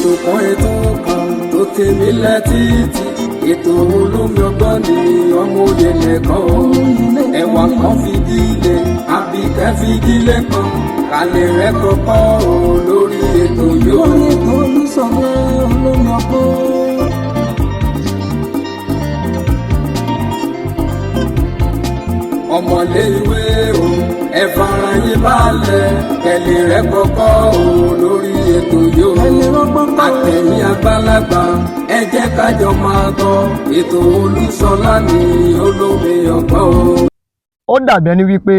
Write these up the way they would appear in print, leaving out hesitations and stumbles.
ètò kan tó tèmi létí ètò olómi ọgbọ́n ni ọmọ òye nìkan ẹwà kan fìdílé àbíkẹ́ fìdílé kan kálẹ̀ rẹ̀ kọ́kọ́ lórí ètò yóò. lórí ètò Olúṣọlá olómi ọgbọ́n. ọmọlé ìwé o ẹ fara yín balẹ̀ kẹlẹ̀ rẹ̀ kọ́kọ́ lórí ètò yóò. àtẹ̀yìn àgbàlagbà ẹ jẹ́ kájọ máa gbọ́ ètò Olúṣọlá ní olómi ọgbọ́n. ó dàbí ẹni wípé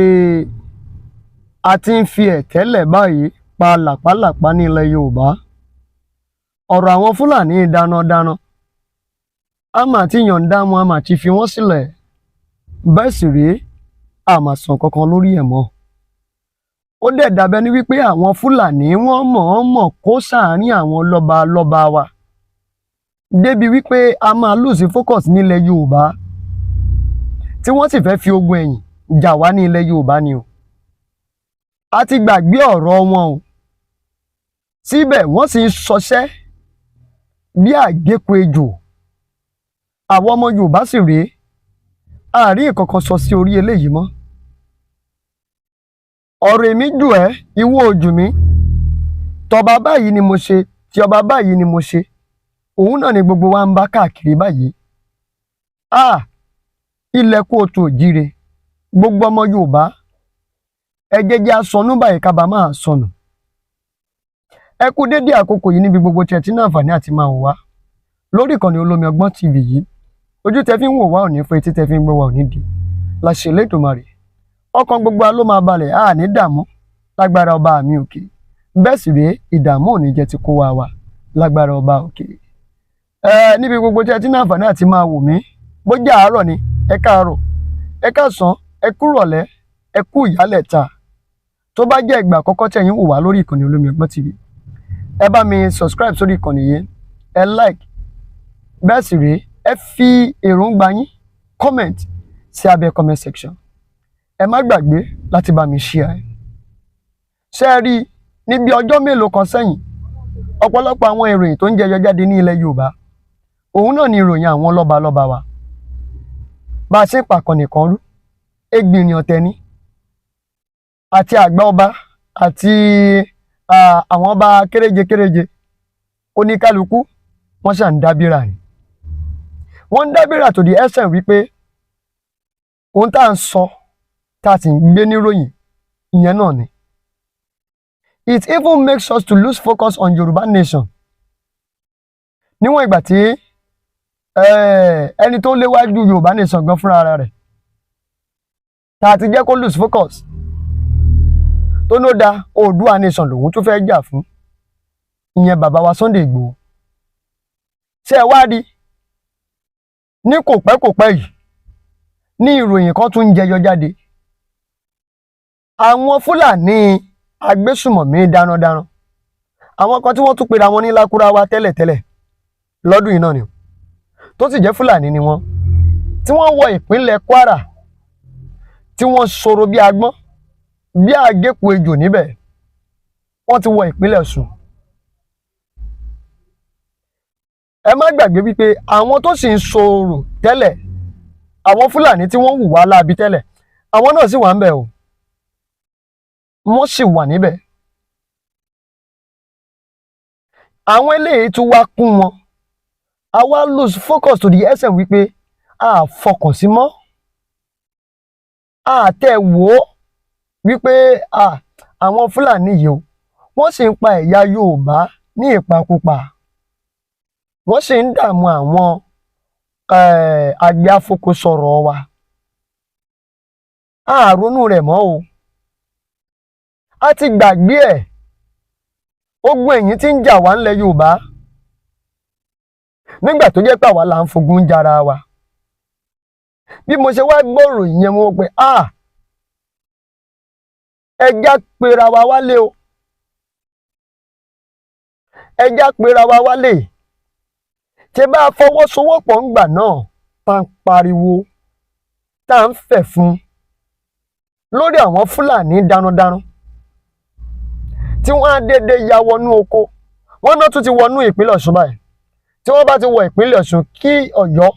a ti ń fi ẹ̀tẹ́lẹ̀ báyìí pa làpálàpá ní ilẹ̀ Yorùbá. ọ̀rọ̀ àwọn Fúlàní dánadáná a máa ti yọ̀ǹda wọn a máa ti fi wọ́n sílẹ̀ bẹ́ẹ̀ sì rèé a máa sàn kankan lórí ẹ̀ mọ́. ó dẹ̀ dàbí ẹni wípé àwọn Fúlàní wọ́n mọ̀ọ́mọ̀ kó sáàárín àwọn lọ́balọ́ba wa débi wípé a máa lose focus nílẹ̀ Yorùbá tí wọ́n sì fẹ́ fi ogun ẹ̀yìn jà wá ní ilẹ̀ Yorùbá ni o. a ti gbàgbé ọ̀rọ̀ wọn o síbẹ̀ wọ́n sì ń ṣọṣẹ́ bí àgékù ejò. àwọn ọmọ Yorùbá sì rèé àárín ìkankan sọ sí orí eléyìí mọ́. ọ̀rọ̀ èmi jù ẹ́ ìwọ ojú mi tọba báyìí ni mo ṣe tí ọba báyìí ni mo ṣe òun náà ni gbogbo wa ń bá káàkiri báyìí. ilẹ̀ kóòtù òjíire gbogbo ọmọ Yorùbá ẹ jẹ́jẹ́ asọnù báyìí ká bá máa sọnù. ẹ kú dédé àkókò yìí níbi gbogbo tí ẹ ti ní àǹfààní àti máa wò wá lórí ìkànnì Olómi Ọgbọ́n TV yìí. ojú tẹ fi ń wò wá òní fún etí tẹ fi ń gbọ́ wá òní di láṣẹ Elédùmarè. ọkàn gbogbo wa ló máa balẹ̀ a ní dààmú lágbára ọba mi òkè. bẹ́ẹ̀ sì rèé ìdààmú òní jẹ́ ti kó wa lágbára ọba òkè. níbi gbogbo tí ẹ ti ní àǹfààní àti máa wò mí bójá àárọ̀ ni ẹ káàárọ̀ ẹ káàsán ẹ kú rọ̀lẹ́ ẹ kú ìyálẹ̀ta. tó bá jẹ́ ìgbà àkọ́kọ́ tí ẹ̀yin wò wá lórí ìkànnì Olómi Ọgbọ́n TV ẹ bá mi subscribe sórí ìkànnì yìí ẹ like bẹ́ẹ̀ sì rèé ẹ fi èròǹgbà yín comment sí abẹ́ comment section. ẹ má gbàgbé láti bá mi share. ṣé ẹ rí níbi ọjọ́ mélòó kan sẹ́yìn ọ̀pọ̀lọpọ̀ àwọn ìròyìn tó ń jẹyọ jáde ní ilẹ̀ Yorùbá òun náà ni ìròyìn àwọn lọ́balọ́ba wa bá a ṣe ń pàkan nìkan rú ẹgbìnrin ọ̀tẹ̀ ni àti àgbà ọba àti àwọn ọba kéréje oníkálukú wọ́n ṣà ń dábìrà ni. wọ́n ń dábìrà tó di ẹsẹ̀ wípé ohun tá à ń sọ tá a sì ń gbé níròyìn ìyẹn náà ni. It even makes us to lose focus on Yoruba nation. níwọ̀n ìgbà tí ẹni tó léwájú Yorùbá nation gan fúnra ara rẹ̀ tá a ti jẹ́ kó lose focus tó ló da Oòduà nation lòun tó fẹ́ jà fún ìyẹn bàbá wa Sunday Igboho. ṣé ẹ wá rí ní kò pẹ́ yìí ní ìròyìn kan tún ń jẹyọ jáde. àwọn Fúlàní agbésùmọ̀mí darandaran àwọn kan tí wọ́n tún pera wọn ní Lákúráwá tẹ́lẹ̀tẹ́lẹ̀ lọ́dún yìí náà ni tó sì jẹ́ Fúlàní ni wọ́n tí wọ́n wọ ìpínlẹ̀ Kwara tí wọ́n ṣòro bí agbọ́n bí àgékù ejò níbẹ̀ wọ́n ti wọ ìpínlẹ̀ Ọ̀ṣun. ẹ má gbàgbé wípé àwọn tó sì ń ṣòro tẹ́lẹ̀ àwọn Fúlàní tí wọ́n hùwà láabi tẹ́lẹ̀ àwọn náà sì wà ń bẹ̀ o wọ́n sì wà níbẹ̀. àwọn eléyìí tún wá kún wọn a wá lose focus to the essence wípé a fọkàn sí mọ́ a tẹ̀ wò ó wípé àwọn Fúlàní yìí o wọ́n sì ń pa ẹ̀yà Yorùbá ní ìpakúpa wọ́n sì ń dààmú àwọn àgbẹ̀ afokosọ̀rọ̀ wa a ronú rẹ̀ mọ́ o a ti gbàgbé ẹ̀ ogun ẹ̀yìn tí ń jà wá ńlẹ̀ Yorùbá nígbà tó jẹ́ pé àwa là ń fogun jara wa. bí mo ṣe wá gbọ́rò ìyẹn mo pé ẹjá pera wa wálé o ẹjá pera wa wálé ṣe bá a fọwọ́sowọ́pọ̀ ńgbà náà tá ń pariwo tá ń fẹ̀ fún lórí àwọn Fúlàní darandaran tí wọ́n á dédé ya wọnú oko wọ́n náà tún ti wọnú ìpínlẹ̀ Ọ̀ṣun báyìí tí wọ́n bá ti wọ ìpínlẹ̀ Ọ̀ṣun kí Ọ̀yọ́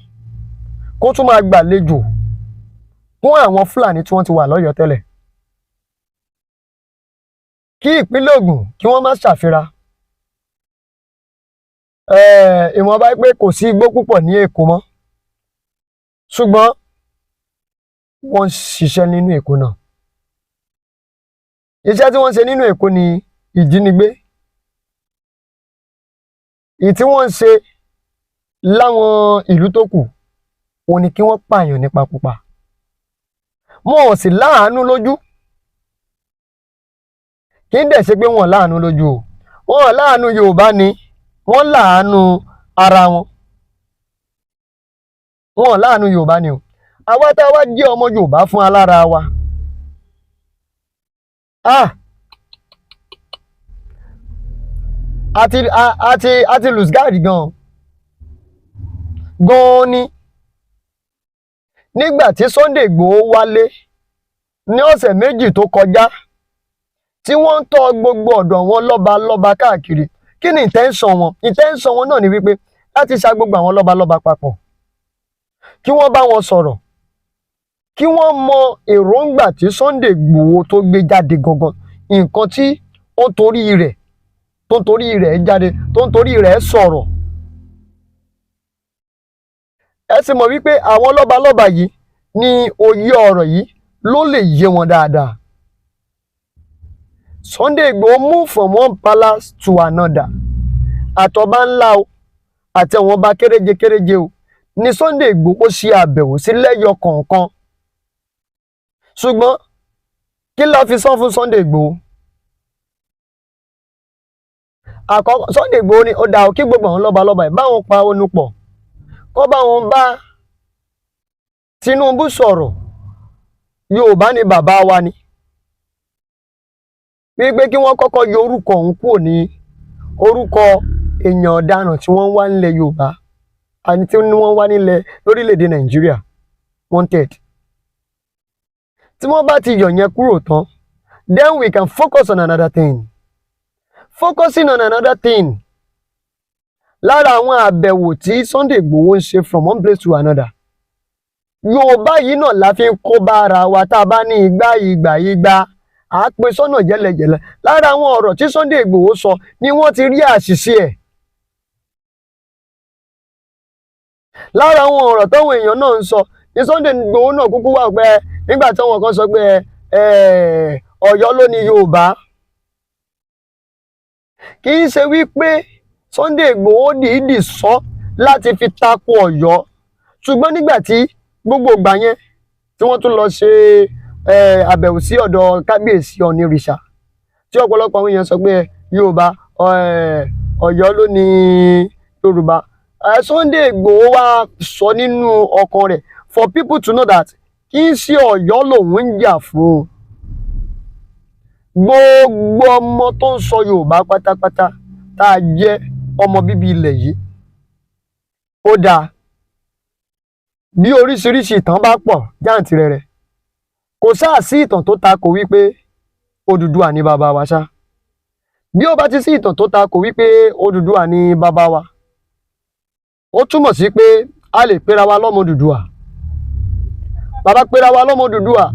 kó tún máa gbàlejò fún àwọn Fúlàní tí wọ́n ti wà lọ́yọ̀ọ́ tẹ́lẹ̀, kí ìpínlẹ̀ Ògùn kí wọ́n má ṣàfihàn ìwọ̀nba pé kò sí igbó púpọ̀ ní Èkó mọ́, ṣùgbọ́n wọ́n ń ṣiṣẹ́ nínú Èkó náà. Iṣẹ́ tí wọ́n ń ṣe nínú Èkó ni ìjínigbé, èyí tí wọ́n ń ṣe láwọn ìlú tó kù òun ni kí wọ́n pààyàn nípakúpa. Wọn ò sì láàánú lójú, kí ń dẹ̀ ṣe pé wọ́n láàánú lójú o, wọ́n láàánú Yorùbá ni, wọ́n láàánú ara wọn, wọ́n láàánú Yorùbá ni o. Àwa tá a wá jẹ́ ọmọ Yorùbá fún alára wa, àti lùsgáàdì gan ni. Nígbà tí Sunday Igboho wálé ní ọ̀sẹ̀ méjì tó kọjá tí wọ́n ń tọ́ gbogbo ọ̀dọ̀ wọn lọ́ba káàkiri, kí ni intention wọn? Intention wọn náà ni wípé láti ṣa gbogbo àwọn lọ́ba papọ̀, kí wọ́n bá wọn sọ̀rọ̀, kí wọ́n mọ èròǹgbà tí Sunday Igboho tó gbé jáde gangan, nǹkan tí ó ń torí rẹ̀ jáde, tó ń torí rẹ̀ sọ̀rọ̀. Ẹ sì mọ̀ wípé àwọn lọ́ba yìí ní òye ọ̀rọ̀ yìí ló lè yé wọn dáadáa. Sunday Igboho move from one palace to another. Àtọ̀bá ńlá o àti àwọn ọba kéréje o ní Sunday Igboho ṣe àbẹ̀wò sí lẹ́yọ kọ̀ọ̀kan. Ṣùgbọ́n kí la fi sọ fún Sunday Igboho? Àkọ́kọ́ Sunday Igboho ni ó dá o kí gbogbo àwọn lọ́ba yìí báwọn pa onú pọ̀, kó bá wọn bá Tinubu sọ̀rọ̀. Yorùbá ni bàbá wa ni, wípé kí wọ́n kọ́kọ́ yọ orúkọ òun kúrò ní orúkọ èèyàn ọ̀daràn tí wọ́n wá nílẹ̀ Yorùbá àti tí wọ́n wá nílẹ̀ lórílẹ̀‐èdè Nàìjíríà wanted. Tí wọ́n bá ti yọ yẹn kúrò tán, then we can focus on another thing. Focusing on another thing. Lára àwọn àbẹ̀wò tí Sunday Igboho ń ṣe from one place to another, Yorùbá yìí náà la fi ń kó bá ara wa tá a bá ní igba à á pín sọ́nà jẹ́lẹ̀jẹ̀lẹ̀. Lára àwọn ọ̀rọ̀ tí Sunday Igboho sọ ni wọ́n ti rí àṣìṣe ẹ̀. Lára àwọn ọ̀rọ̀ táwọn èèyàn náà ń sọ ní Sunday Igboho náà kúkú wà pé nígbà tí àwọn kan sọ pé Ọ̀yọ́ ló ní Yorùbá. Kì í ṣe wípé Sunday Igboho dìídì sọ láti fi tako Ọ̀yọ́, ṣùgbọ́n nígbà tí gbogbo ìgbà yẹn tí wọ́n tún lọ ṣe àbẹ̀wò sí ọ̀dọ̀ kábíyèsí onírìṣà tí ọ̀pọ̀lọpọ̀ àwọn èèyàn sọ pé Yorùbá Ọ̀yọ́ ló ní Yorùbá. Sunday Igboho wá sọ nínú ọkàn rẹ̀ for people to know that kì í ṣe Ọ̀yọ́ lòun ń jà fún. Gbogbo ọmọ tó ń sọ Yorùbá pátápátá tá a jẹ́ ọmọ bíbí ilẹ̀ yìí, ó dáa bí oríṣiríṣi ìtàn bá pọ̀ jáǹtìrẹrẹ, kò sáà sí ìtàn tó takò wípé Odùduwà ní bàbá wa ṣá. Bí ó bá ti sí ìtàn tó takò wípé Odùduwà ní bàbá wa, ó túmọ̀ sí pé a lè pera wa lọ́mọ Odùduwà. Bàbá pera wa lọ́mọ Odùduwà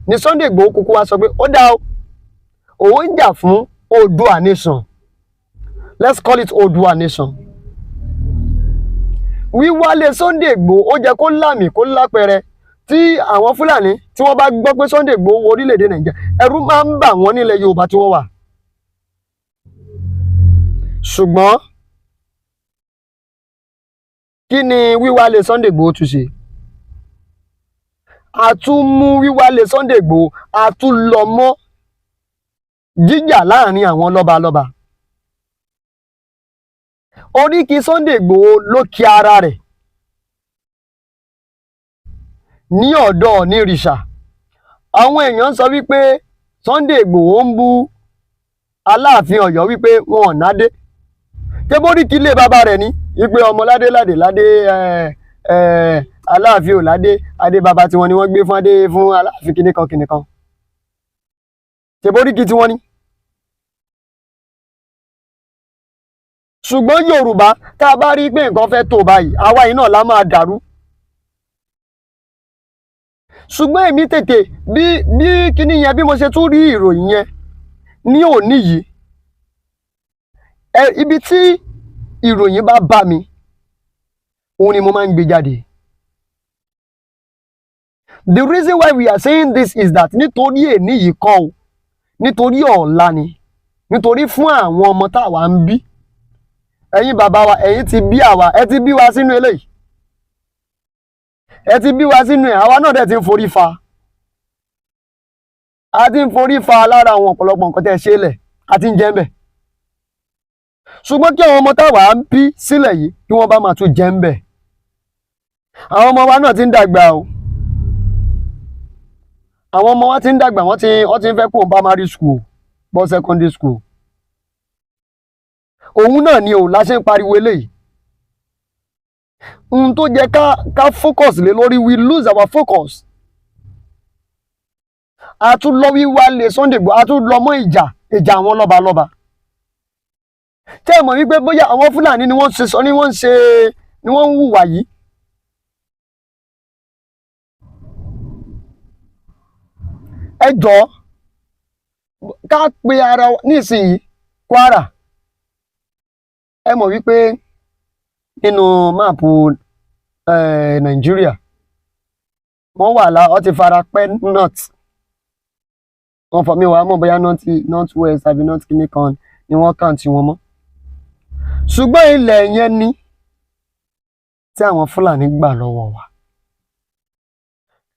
ní Sunday Igboho kúkú wá sọ pé ó dá o, òun ń jà fún Oòduà nation. Let's call it Oòduà nation. Wíwálé Sunday Igboho ó jẹ́ kó lámì kó lápẹẹrẹ tí àwọn Fúlàní tí wọ́n bá gbọ́ pé Sunday Igboho wọ orílẹ̀-èdè Nàìjíríà, ẹ̀rù máa ń bà wọ́n nílẹ̀ Yorùbá tí wọ́n wà. Ṣùgbọ́n kí ni wíwálé Sunday Igboho tún ṣe? A tún mú wíwálé Sunday Igboho, a tún lọ mọ́ jíjà láàrin àwọn lọ́balọ́ba. Oríkì Sunday Igboho ló kí ara rẹ̀ ní ọ̀dọ̀ onírìṣà. Àwọn èèyàn sọ wípé Sunday Igboho ń bú Aláàfin Ọ̀yọ́ wípé wọn ò nádé. Tébóríkì ilé bàbá rẹ̀ ní wípé ọmọ ládé Aláàfin ò ládé, adé bàbá tiwọn ni wọ́n gbé fún adé fún Aláàfin kìnìkan. Tébóríkì tiwọn ni. ṣùgbọ́n Yorùbá tá a bá rí pé nǹkan fẹ́ tó báyìí àwa yìí náà la máa dàrú. ṣùgbọ́n èmi tètè bí kíní yẹn bí mo ṣe tún rí ìròyìn yẹn ní òní yìí ibi tí ìròyìn bá bá mi òun ni mo máa ń gbé jáde. The reason why we are saying this is that nítorí èní yìí kọ́ o nítorí ọ̀la ni nítorí fún àwọn ọmọ táwa ń bí. Ẹ̀yin bàbá wa ẹ̀yin ti bí àwa ẹ ti bí wa sínú eléyìí ẹ ti bí wa sínú ẹ̀ àwa náà dẹ̀ ti ń forí fa a ti ń forí fa lára àwọn ọ̀pọ̀lọpọ̀ nǹkan tẹ́ ẹ ṣe lẹ̀ a ti ń jẹ́ ń bẹ̀. ṣùgbọ́n kí àwọn ọmọ táwa ń bí sílẹ̀ yìí kí wọ́n bá máa tún jẹ́ ń bẹ̀. àwọn ọmọ wa náà ti ń dàgbà o àwọn ọmọ wa ti ń dàgbà wọ́n ti ń fẹ́ kó primary school bọ́ secondary school. òun náà ni o la ṣe ń pariwo eléyìí. ohun tó jẹ́ ká focus lé lórí we lose our focus. a tún lọ wíwá lé Sunday Igboho a tún lọ mọ́ ìjà àwọn lọ́balọ́ba. tẹ́ ẹ mọ̀ wípé bóyá àwọn Fúlàní ni wọ́n ń hùwà yìí. ẹ jọ̀ọ́ ká pe ara nísìnyí Kwara ẹ mọ̀ wípé nínú máàpù Nàìjíríà wọ́n wọ́n ti fara pẹ́ north wọ́n fọ mi wàá mọ̀ bóyá north west àbí north kìíní kan ni wọ́n kàn tí wọ́n mọ́. ṣùgbọ́n ilẹ̀ yẹn ni tí àwọn Fúlàní gbà lọ́wọ́ wa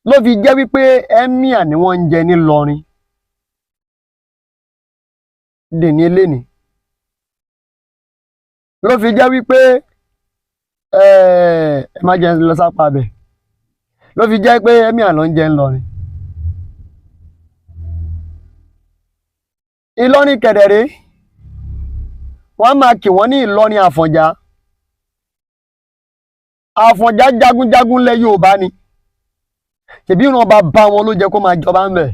ló fi jẹ́ wípé emir ni wọ́n ń jẹ nílọrin dèní eléni ló fi jẹ́ wípé ẹ má jẹ́ lọ sápá bẹ̀ ló fi jẹ́ pé emir ló ń jẹ ńlọrin. Ìlọrin kẹ̀dẹ̀rẹ́ wọ́n máa kì wọ́n ní Ìlọrin Àfọ̀njá Àfọ̀njá jagunjagun lẹ̀ Yorùbá ni ṣèbí ìran bàbá wọn ló jẹ́ kó máa jọba ńbẹ̀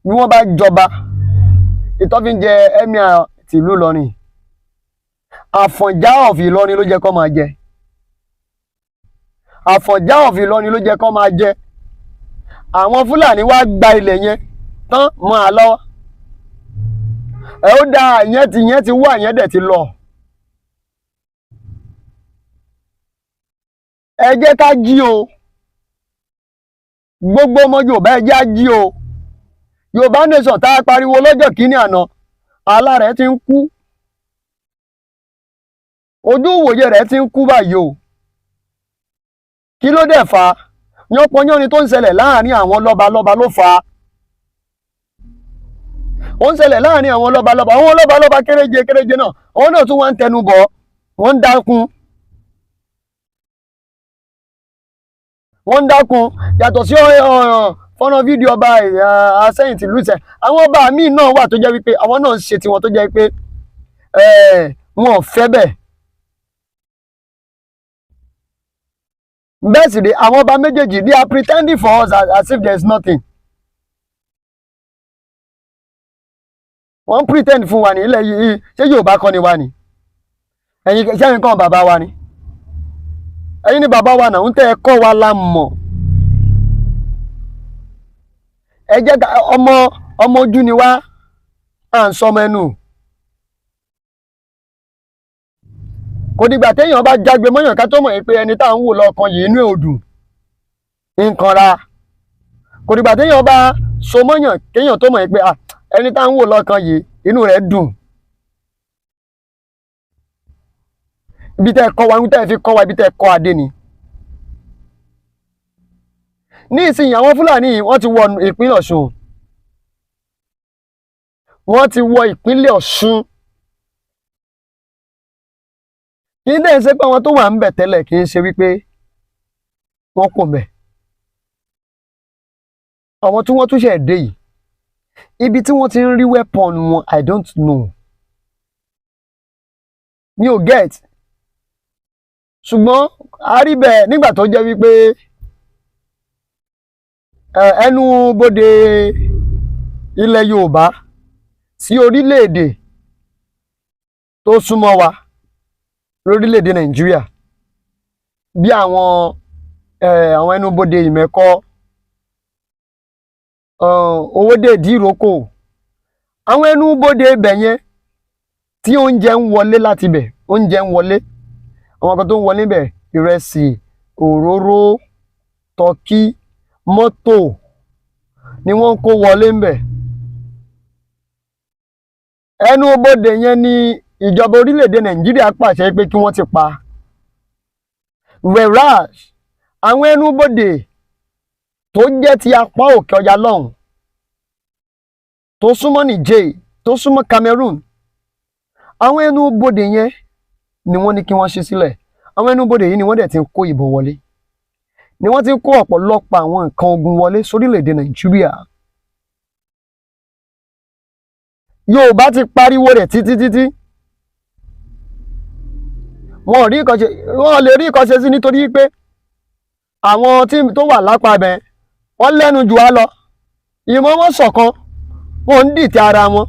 bí wọ́n bá jọba ìtọ́fíńjẹ emir tìlú Ìlọrin Àfọ̀njá of Ìlọrin ló jẹ́ kó máa jẹ Àfọ̀njá of Ìlọrin ló jẹ́ kó máa jẹ. àwọn Fúlàní wá gba ilẹ̀ yẹn tán mọ́ a lọ́wọ́ ẹ ó dá ìyẹn ti wá ìyẹn dẹ̀ ti lọ. ẹ jẹ́ ká jí o gbogbo ọmọ Yorùbá ẹ jẹ́ á jí o Yorùbá nation tá a pariwo lọ́jọ́ kìíní àná àlá rẹ̀ ti ń kú ojú ìwòye rẹ̀ ti ń kú báyìí o kí ló dẹ̀ fà á yánpọnyánrin tó ń ṣẹlẹ̀ láàrin àwọn lọ́balọ́ba ló fà á ó ń ṣẹlẹ̀ láàrin àwọn lọ́balọ́ba kéréje náà àwọn náà tún wá ń tẹnu bọ̀ wọ́n ń dákun yàtọ̀ sí fọ́nà fídíò ọba Àsẹ́yìn tìlú Ìṣẹ̀ àwọn ọba míì náà wà tó jẹ́ wípé àwọn náà ń ṣe tiwọn tó jẹ́ pé wọn ò fẹ́ bẹ́ẹ̀. bẹ́ẹ̀ sì ni àwọn ọba méjèèjì they are pretending for us as if there is nothing. wọ́n ń pretend fún wa ní ilẹ̀ yìí ṣé Yorùbá kọ́ ni wa ni ẹ̀yin kan bàbá wa ni ẹ̀yin ni bàbá wa náà ń tẹ́ ẹ kọ́ wa la mọ̀. ẹ jẹ́ ọmọ ojú ni wá à ń sọmọ ẹnu. kò dìgbà téèyàn bá jágbe mọ́yàn ká tó mọ̀ pé ẹni tá à ń wò lọ́ọ̀kan yìí inú ẹ̀ ò dùn nǹkan ra. kò dìgbà téèyàn bá so mọ́yàn kéèyàn tó mọ̀ pé ẹni tá à ń wò lọ́ọ̀kan yìí inú rẹ̀ dùn. ibi tẹ́ ẹ kọ́ wa ibi tẹ́ ẹ fi kọ́ wa ibi tẹ́ ẹ kọ́ adé ni. ní ìsinyìí àwọn Fúlàní yìí wọ́n ti wọ ìpínlẹ̀ Ọ̀ṣun. wọ́n ti wọ ìpínlẹ̀ Ọ̀ṣun. kì í dẹ̀ ṣe pé àwọn tó wà ń bẹ̀ tẹ́lẹ̀ kì í ṣe wípé wọ́n kò bẹ̀. àwọn tí wọ́n tún ṣe dé yìí ibi tí wọ́n ti ń rí weapon wọn I don't know. mi ò get. ṣùgbọ́n a rí bẹ́ẹ̀ nígbà tó jẹ́ wípé ẹnu bodè ilẹ̀ Yorùbá sí orílẹ̀-èdè tó súnmọ́ wa lórílẹ̀‐èdè Nàìjíríà bí àwọn ẹnubodè Ìmẹ̀kọ, Owódé Ìdíròkò, àwọn ẹnubodè ibẹ̀ yẹn tí oúnjẹ ń wọlé láti ibẹ̀, oúnjẹ ń wọlé, àwọn kan tó ń wọlé bẹ̀, ìrẹsì, òróró, tọ́kí, mọ́tò ni wọ́n ń kó wọlé ń bẹ̀. Ẹnubodè yẹn ni ìjọba orílẹ̀‐èdè Nàìjíríà pàṣẹ pé kí wọ́n ti pa. Whereas àwọn ẹnubodè tó jẹ́ ti apá òkè ọya lọ́hùn, tó súnmọ́ Niger, tó súnmọ́ Cameroon, àwọn ẹnubodè yẹn ni wọ́n ní kí wọ́n ṣí sílẹ̀. Àwọn ẹnubodè yìí ni wọ́n dẹ̀ ti ń kó ìbọn wọlé, ni wọ́n ti ń kó ọ̀pọ̀lọpọ̀ àwọn nǹkan ogun wọlé sórílẹ̀‐èdè Nàìjíríà. Yorùbá ti pariwo rẹ̀ títí wọn lè rí ìkọ́ṣe sí nítorí pé àwọn tí tó wà lápá bẹ̀ wọ́n lẹ́nu jù wá lọ, ìmọ̀ wọn ṣọ̀kan, wọn ń dìtẹ̀ ara wọn.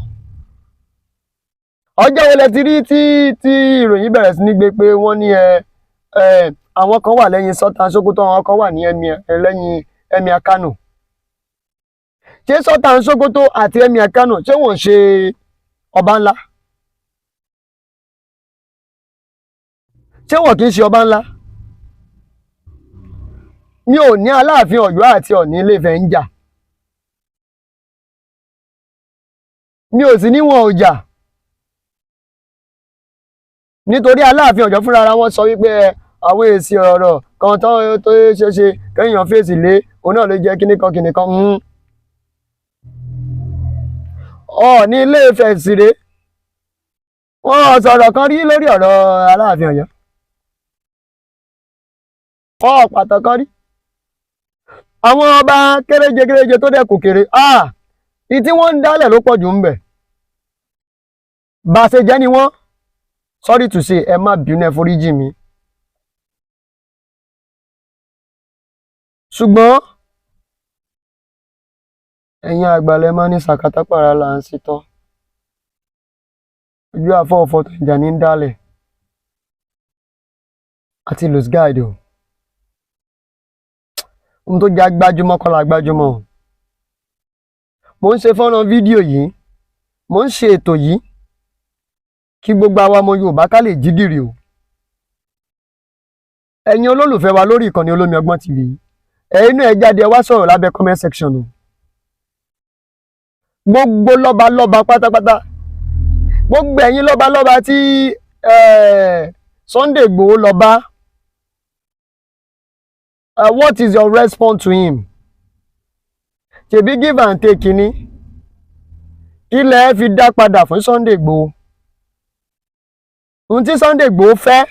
Ọjọ́ wo lẹ ti rí tí ìròyìn bẹ̀rẹ̀ sí ní gbé pé wọ́n ní àwọn kan wà lẹ́yìn Sultan Sokoto, àwọn kan wà ní lẹ́yìn Emir Kano? Ṣé Sultan Sokoto àti Emir Kano ṣé wọ́n ṣe ọba ńlá? Ṣé wọ́n kì í ṣe ọba ńlá? Mi ò ní Aláàfin Ọ̀yọ́ àti Ọ̀ọ̀ni Ilé-Ifẹ̀ ń jà, mi ò sì ní wọn ò jà, nítorí Aláàfin Ọ̀yọ́ fúnra wọn sọ wípé àwọn èsì ọ̀rọ̀ kan tó ṣe kéèyàn fèsì lé òun náà ló jẹ́ kíníkan. Ọ̀ọ̀ni Ilé-Ifẹ̀ sì rèé, wọ́n sọ̀rọ̀ kan rí lórí ọ̀rọ̀ Aláàfin Ọ̀yọ́, pàtó kan rí. Àwọn ọba kéréje tó dẹ̀ kò kéré, tí wọ́n ń dálẹ̀ ló pọ̀ jù ń bẹ̀. Bá a ṣe jẹ́ ni wọ́n, sorry to say, ẹ má bínú, ẹ foríjì mi. Ṣùgbọ́n ẹ̀yin àgbàlẹ̀ máa ní sàkátàpàrà là ń ṣetán, ojú àfọ̀ọ̀fọ̀ tó ìjà ní ń dálẹ̀ àti lose guide o. Ohun tó já gbájúmọ́ kọ́ la gbájúmọ́ o. Mo ń ṣe fọ́nrán fídíò yìí, mo ń ṣe ètò yìí kí gbogbo àwa ọmọ Yorùbá ká lè jí gìrì o. Ẹ̀yin olólùfẹ́ wa lórí ìkànnì Olómi Ọgbọ́n TV, ẹ̀yin náà ẹ jáde ẹ wá sọ̀rọ̀ lábẹ́ comment section o. Gbogbo lọ́balọ́ba pátápátá, gbogbo ẹ̀yin lọ́balọ́ba tí Sunday Igboho lọ bá, what is your response to him? Ṣèbí give and take ni ilẹ̀ ẹ fi dá padà fún Sunday Igboho. Ohun tí Sunday Igboho fẹ́,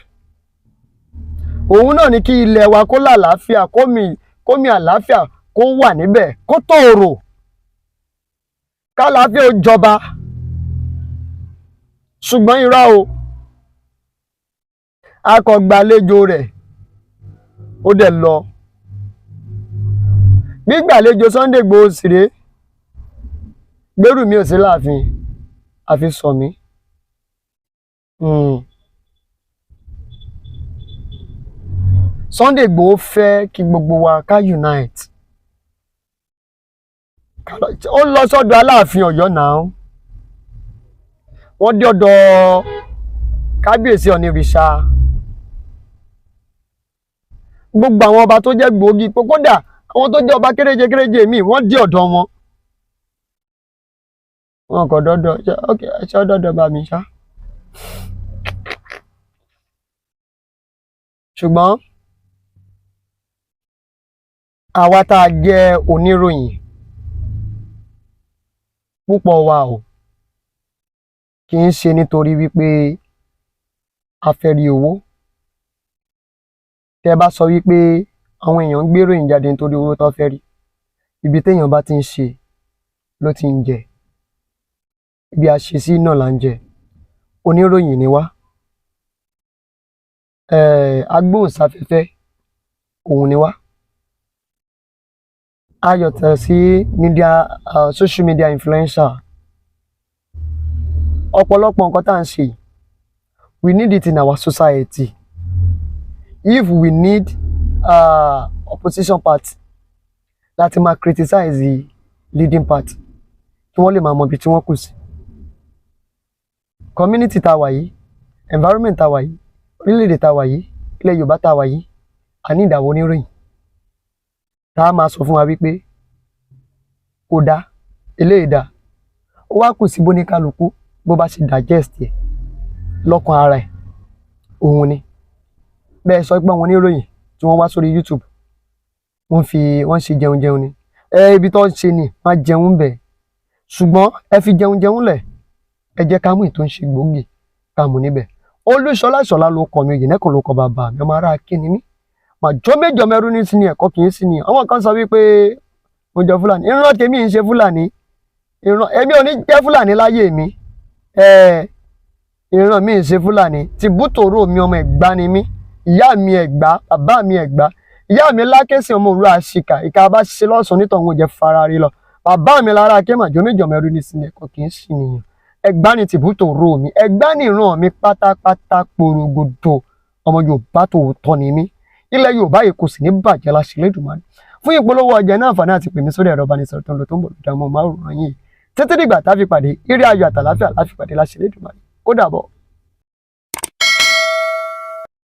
òun náà ni kí ilẹ̀ wa kó lálàáfíà, kómi àlàáfíà kó wà níbẹ̀, kó tòrò, kálàáfíà ó jọba. Ṣùgbọ́n irọ́ o, akọ̀gbàlejò rẹ̀ ó dẹ̀ lọ. Gbígbàlejò Sunday Igboho sì rèé, gbérù mi ò sí láàfin àfi sọ mí. Sunday Igboho fẹ́ kí gbogbo wa ká unite. Ó lọ sọ́dọ̀ Aláàfin Ọ̀yọ́ náà, wọ́n dé ọ̀dọ̀ kábíyèsí Ọ̀nìrìṣà, gbogbo àwọn ọba tó jẹ́ gbòógì, kódà àwọn tó jẹ́ ọba kéréje míì wọ́n dé ọ̀dọ̀ wọn. Wọn kò dọ́dọ̀, ṣé ọ̀dọ̀ bá mi ṣá. Ṣùgbọ́n àwa tá a jẹ́ oníròyìn púpọ̀ wa o, kì í ṣe nítorí wípé a fẹ́ rí owó. Tẹ́ bá sọ wípé àwọn èèyàn ń gbé ìròyìn jáde nítorí owó tó fẹ́ rí, ibi téèyàn bá ti ń ṣe ló ti ń jẹ, ibi a ṣe sí náà là ń jẹ. Oníròyìn ni wá, agbóhùnsáfẹ́fẹ́ òun ni wá. A yàtọ̀ sí social media influencer. Ọ̀pọ̀lọpọ̀ nǹkan tá à ń ṣe We need it in our society. If we need opposition party láti máa criticize the leading party, kí wọ́n lè máa mọ ibi tí wọ́n kù sí. Community tá wà yìí, environment tá wà yìí, orílẹ̀-èdè tá wà yìí, ilẹ̀ Yorùbá tá wà yìí, a ní ìdàwọ̀ oníròyìn tá a máa sọ fún wa wípé kò dá, eléyìí dá. Ó wá kù sí bóníkálukú bó bá ṣe digest ẹ̀ lọ́kàn ara ẹ̀, òun ni. Bẹ́ẹ̀ sọ pé àwọn oníròyìn tí wọ́n wá sórí YouTube wọ́n ṣe jẹun ni. Ibi tó ń ṣe ni wọ́n jẹun bẹ̀. Ṣùgbọ́n ẹ fi jẹun lẹ̀, ẹ jẹ́ ká mú ìtò ń ṣe gbòógì ká mú níbẹ̀. Olúṣọlá Ìṣọ̀lá ló kọ mi, Òyìnlẹ́kan ló kọ bàbá mi, ọmọ ará Kíni mí. Màjọ́ méjọ mẹ́rú ní sí ni ẹ̀kọ́ kì í sí ni. Àwọn kan sọ wípé mo jọ Fúlàní. Ìran tèmi ń ṣe Fúlàní. Èmi ò ní jẹ́ Fúlàní láyé mi. Ìran mi ń ṣe Fúlàní. Tìbútòrò mi ọmọ Ẹ̀gbá ni mí. Ìyá mi Ẹ̀gbá, bàbá mi Ẹ̀gbá. Ìyá mi Lákèsì ọmọ òru àṣìkà, ìka bá ṣe lọ́sàn-án nítorí òun jẹ́ farari lọ. Bàbá mi lára ké màjọ́ méjọ mẹ́rú ní sí ni ẹ̀kọ́ kì í sí nìyẹn. Ẹ̀gbá ni tìbútòrò mi. Ẹ̀gbá ni ìran mi pátápátá porogodo. Ọmọ Yorùbá tòótọ́ ni mí. Ilẹ̀ Yorùbá yìí kò sì ní bàjẹ́ láṣẹ Elédùmarè. Fún ìpolówó ọjà náà àǹfààní àti pè mí sórí ẹ̀rọ ìbánisọ̀rọ̀ tó ń lọ tó ń bọ̀ lójú àwọn ọmọ àwòrán yìí. Títí dìgbà tá a fi pàdé, ire ayọ̀ àtàláfíà láfi pàdé láṣẹ Elédùmarè. Ó dàbọ̀.